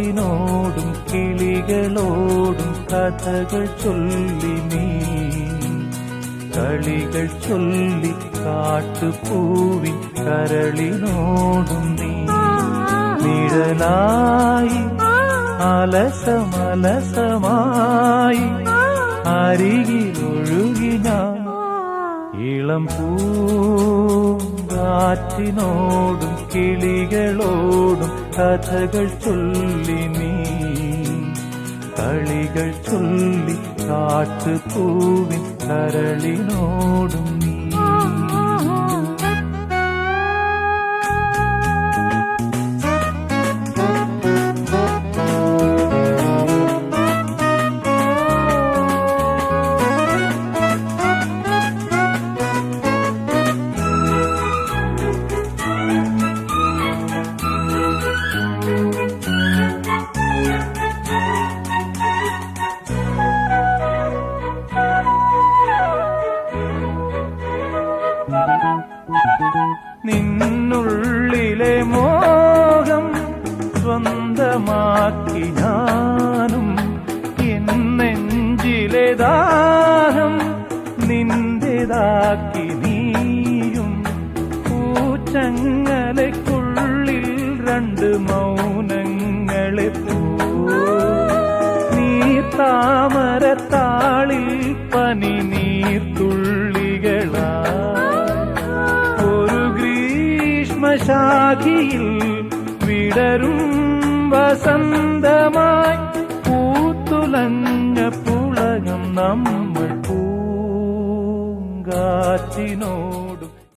കാറ്റിനോടും കിളികളോടും കഥകൾ ചൊല്ലി നീ കളികൾ ചൊല്ലി കാട്ടുപൂവിൻ കരളിനോടും നീ നിഴലായി അലസമലസമായി അരികിലൊഴുകി ഞാൻ ഇളം പൂങ്കാറ്റിനോടും കിളികളോടും കഥകൾ ചൊല്ലി നീ കളികൾ ചൊല്ലി കാട്ടുപൂവിൻ കരളിനോടും നീ നിന്നുള്ളിലെ മോഹം സ്വന്തമാക്കി ഞാനും എന്നെഞ്ചിലെ ദാഹം നിന്റേതാക്കി നീയും പൂച്ചങ്ങലയ്ക്കുള്ളിൽ രണ്ട് മൗനങ്ങളെ നീ താമരത്താളിൽ പനി നീർത്തുള്ളികളാ ശാഖിയിൽ വിടരും വസന്തമായി പൂത്തുലഞ്ഞ പുളകം നമ്മൾ പൂങ്കാറ്റിനോടും